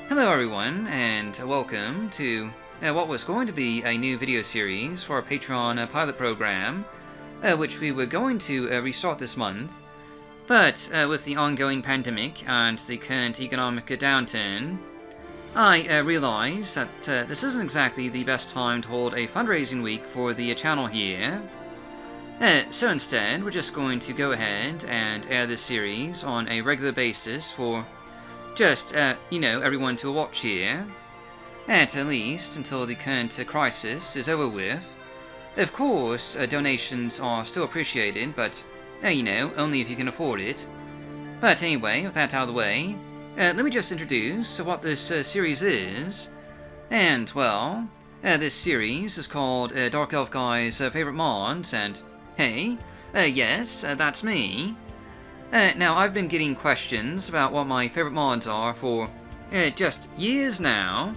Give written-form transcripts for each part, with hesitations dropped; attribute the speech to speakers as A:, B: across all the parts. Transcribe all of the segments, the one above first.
A: Hello everyone, and welcome to what was going to be a new video series for our Patreon pilot program, which we were going to restart this month. But with the ongoing pandemic and the current economic downturn, I realized that this isn't exactly the best time to hold a fundraising week for the channel here. So instead, we're just going to go ahead and air this series on a regular basis for just, everyone to watch here, at least until the current crisis is over with. Of course, donations are still appreciated, but, only if you can afford it. But anyway, with that out of the way, let me just introduce what this series is. And, well, this series is called Darkelfguy's Favorite Mods, and, hey, yes, that's me. Now, I've been getting questions about what my favorite mods are for just years now,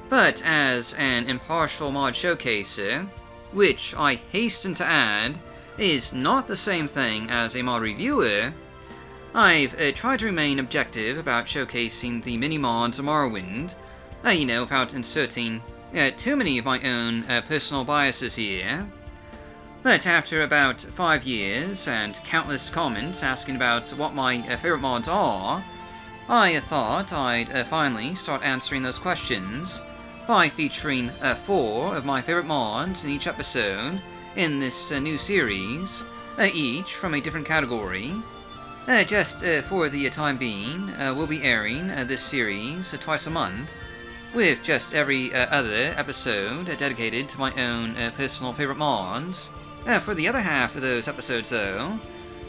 A: but as an impartial mod showcaser, which I hasten to add is not the same thing as a mod reviewer, I've tried to remain objective about showcasing the mini-mods of Morrowind, without inserting too many of my own personal biases here. But after about 5 years and countless comments asking about what my favorite mods are, I thought I'd finally start answering those questions by featuring 4 of my favorite mods in each episode in this new series, each from a different category. Just for the time being, we'll be airing this series twice a month, with just every other episode dedicated to my own personal favorite mods. For the other half of those episodes, though,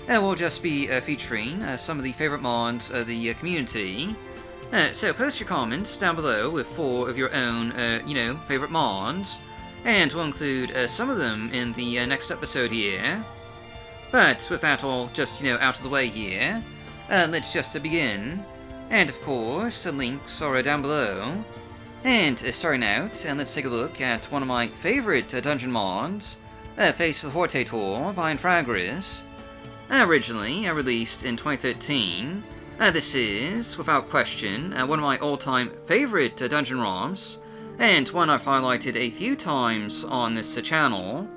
A: we'll just be featuring some of the favorite mods of the community. So post your comments down below with 4 of your own, favorite mods, and we'll include some of them in the next episode here. But with that all just, out of the way here, let's just begin. And of course, the links are down below. And starting out, let's take a look at one of my favorite dungeon mods, Face of the Hortator by Infragris. Originally released in 2013, this is, without question, one of my all-time favorite dungeon romps, and one I've highlighted a few times on this channel.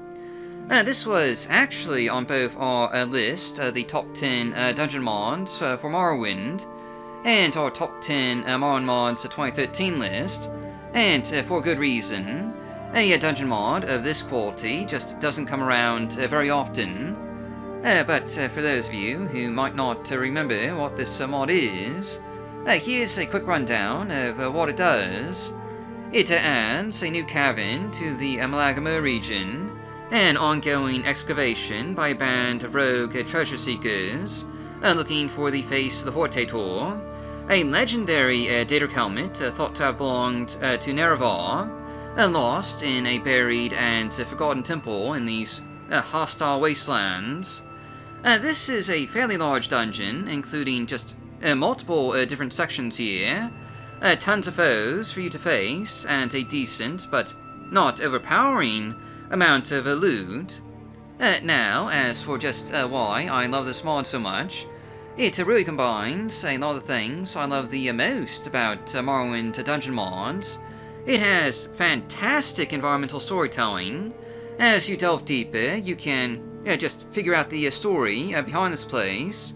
A: This was actually on both our list, the top 10 dungeon mods for Morrowind, and our top 10 Morrowind mods 2013 list, and for good reason. A dungeon mod of this quality just doesn't come around very often. But for those of you who might not remember what this mod is, here's a quick rundown of what it does. It adds a new cavern to the Malagama region, an ongoing excavation by a band of rogue treasure seekers looking for the face of the Hortator, a legendary Daedric helmet thought to have belonged to Nerevar, lost in a buried and forgotten temple in these hostile wastelands. This is a fairly large dungeon, including just multiple different sections here, tons of foes for you to face, and a decent, but not overpowering, amount of loot. Now, as for just why I love this mod so much, it really combines a lot of things I love the most about Morrowind dungeon mods. It has fantastic environmental storytelling. As you delve deeper, you can just figure out the story behind this place,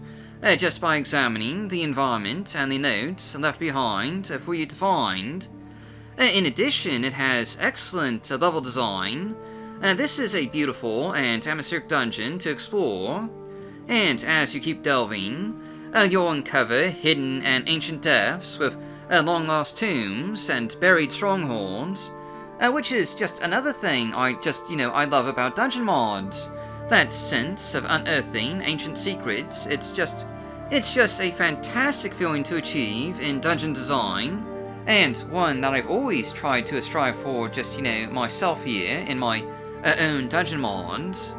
A: just by examining the environment and the notes left behind for you to find. In addition, it has excellent level design. This is a beautiful and atmospheric dungeon to explore, and as you keep delving, you'll uncover hidden and ancient depths with long-lost tombs and buried strongholds, which is just another thing I love about dungeon mods. That sense of unearthing ancient secrets, it's just a fantastic feeling to achieve in dungeon design, and one that I've always tried to strive for myself here in my own dungeon mods.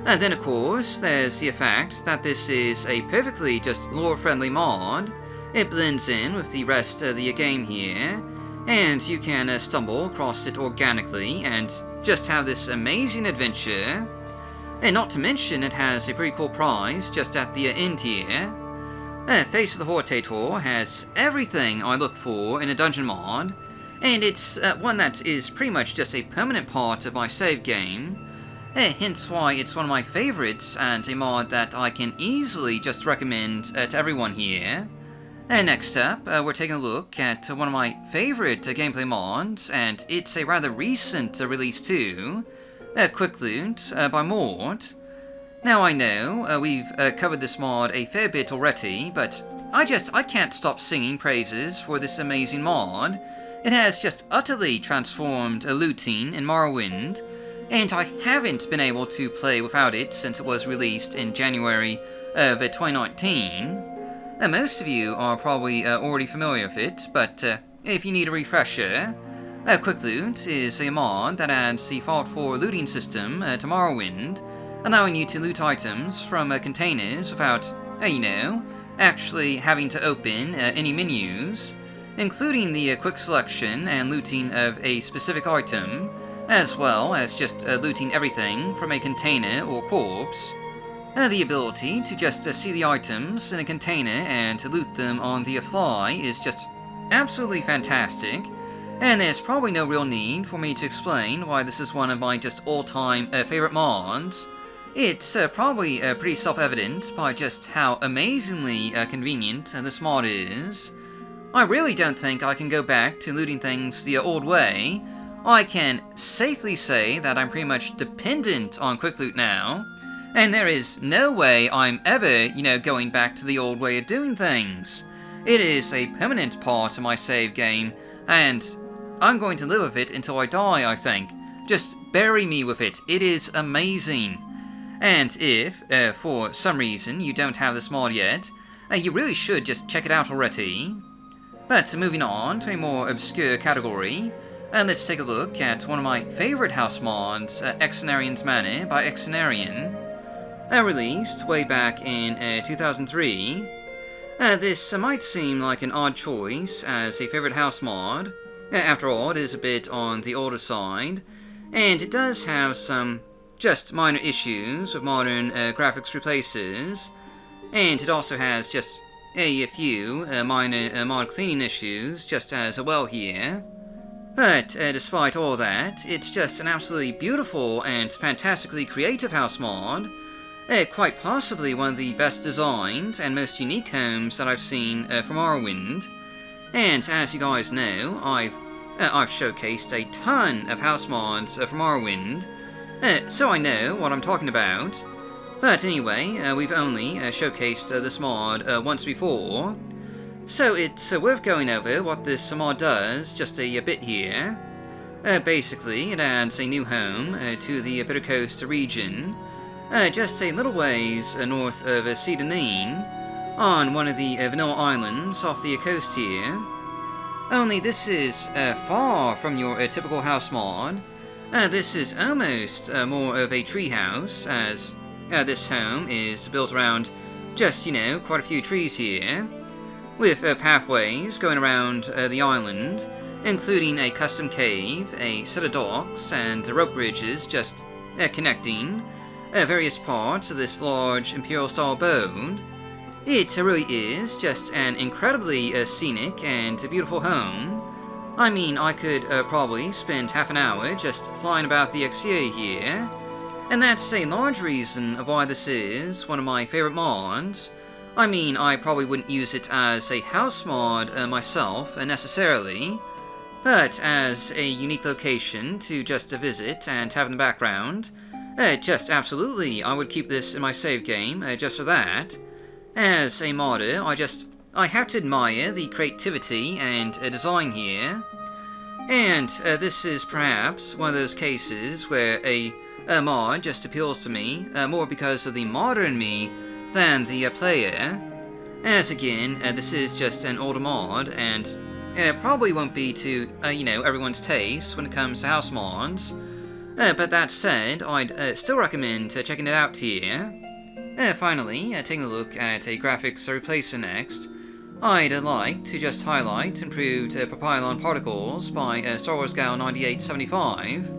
A: And then of course, there's the fact that this is a perfectly just lore-friendly mod. It blends in with the rest of the game here, and you can stumble across it organically and just have this amazing adventure. And not to mention, it has a pretty cool prize just at the end here. Face of the Hortator has everything I look for in a dungeon mod, and it's one that is pretty much just a permanent part of my save game, hence why it's one of my favorites and a mod that I can easily just recommend to everyone here. Next up, we're taking a look at one of my favorite gameplay mods, and it's a rather recent release too, QuickLoot By Mort. Now I know we've covered this mod a fair bit already, but I can't stop singing praises for this amazing mod. It has just utterly transformed looting in Morrowind, and I haven't been able to play without it since it was released in January of 2019. Most of you are probably already familiar with it, but if you need a refresher, QuickLoot is a mod that adds the Fallout 4 looting system to Morrowind, allowing you to loot items from containers without, actually having to open any menus, including the quick selection and looting of a specific item, as well as just looting everything from a container or corpse. The ability to just see the items in a container and to loot them on the fly is just absolutely fantastic, and there's probably no real need for me to explain why this is one of my just all-time favorite mods. It's probably pretty self-evident by just how amazingly convenient this mod is. I really don't think I can go back to looting things the old way. I can safely say that I'm pretty much dependent on QuickLoot now, and there is no way I'm ever, going back to the old way of doing things. It is a permanent part of my save game, and I'm going to live with it until I die, I think. Just bury me with it. It is amazing. And if, for some reason, you don't have this mod yet, you really should just check it out already. But moving on to a more obscure category, let's take a look at one of my favorite house mods, Xen-Arien's Manor by Xen-Arien. Released way back in 2003. This might seem like an odd choice as a favorite house mod. After all, it is a bit on the older side, and it does have some just minor issues with modern graphics replaces, and it also has just a few minor mod cleaning issues just as well here. But despite all that, it's just an absolutely beautiful and fantastically creative house mod, quite possibly one of the best designed and most unique homes that I've seen from Morrowind. And as you guys know, I've showcased a ton of house mods from Morrowind, so I know what I'm talking about. But anyway, we've only showcased this mod once before, so it's worth going over what this mod does just a bit here. Basically, it adds a new home to the Bitter Coast region, just a little ways north of Xen-Arien, on one of the vanilla islands off the coast here. Only this is far from your typical house mod. This is almost more of a treehouse, as this home is built around just, quite a few trees here, with pathways going around the island, including a custom cave, a set of docks, and rope bridges just connecting various parts of this large Imperial-style abode. It really is just an incredibly scenic and beautiful home. I mean, I could probably spend half an hour just flying about the exterior here, and that's a large reason of why this is one of my favorite mods. I mean, I probably wouldn't use it as a house mod myself necessarily, but as a unique location to just visit and have in the background, just absolutely, I would keep this in my save game just for that. As a modder, I have to admire the creativity and design here, and this is perhaps one of those cases where a mod just appeals to me more because of the modder in me than the player, as again, this is just an older mod, and probably won't be to, everyone's taste when it comes to house mods. But that said, I'd still recommend checking it out here. Finally, taking a look at a graphics replacer next, I'd like to just highlight improved Propylon particles by Star Wars Gal 9875.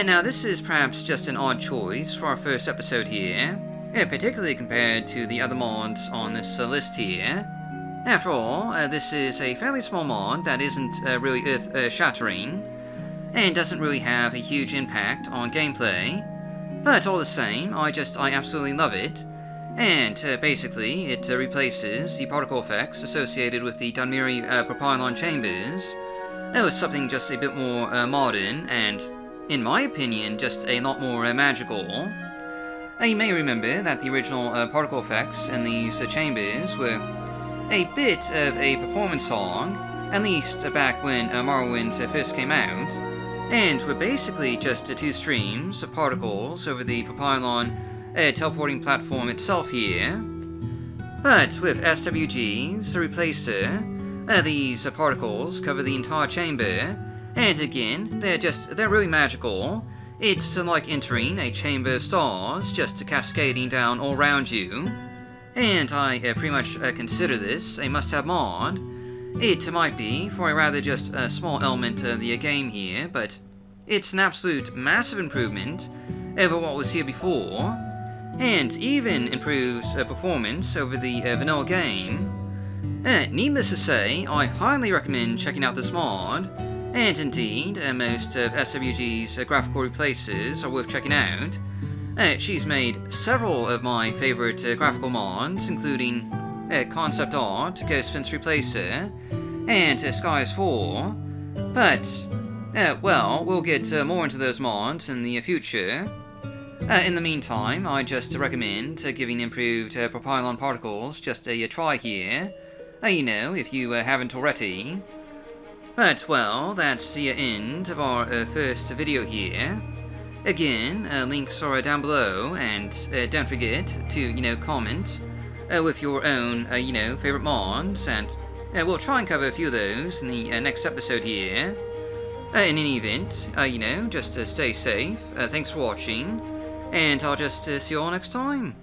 A: Now this is perhaps just an odd choice for our first episode here. particularly compared to the other mods on this list here. After all, this is a fairly small mod that isn't really earth-shattering, and doesn't really have a huge impact on gameplay, but all the same, I absolutely love it. And basically, it replaces the particle effects associated with the Dunmiri Propylon chambers with something just a bit more modern, and, in my opinion, just a lot more magical. You may remember that the original particle effects in these chambers were a bit of a performance hog, at least back when Morrowind first came out, and were basically just two streams of particles over the Propylon teleporting platform itself here. But with SWG's replacer, these particles cover the entire chamber, and again, they're really magical. It's like entering a chamber of stars, just cascading down all around you. And I pretty much consider this a must-have mod. It might be for a rather just small element of the game here, but it's an absolute massive improvement over what was here before, and even improves performance over the vanilla game. Needless to say, I highly recommend checking out this mod, and indeed, most of SWG's graphical replacers are worth checking out. She's made several of my favorite graphical mods, including Concept Art, Ghost Fence Replacer, and Skies 4, but, well, we'll get more into those mods in the future. In the meantime, I just recommend giving improved Propylon particles just a try here, if you haven't already. But, well, that's the end of our first video here. Again, links are down below, and don't forget to, comment with your own, favorite mods, and we'll try and cover a few of those in the next episode here. In any event, just stay safe, thanks for watching, and I'll just see you all next time.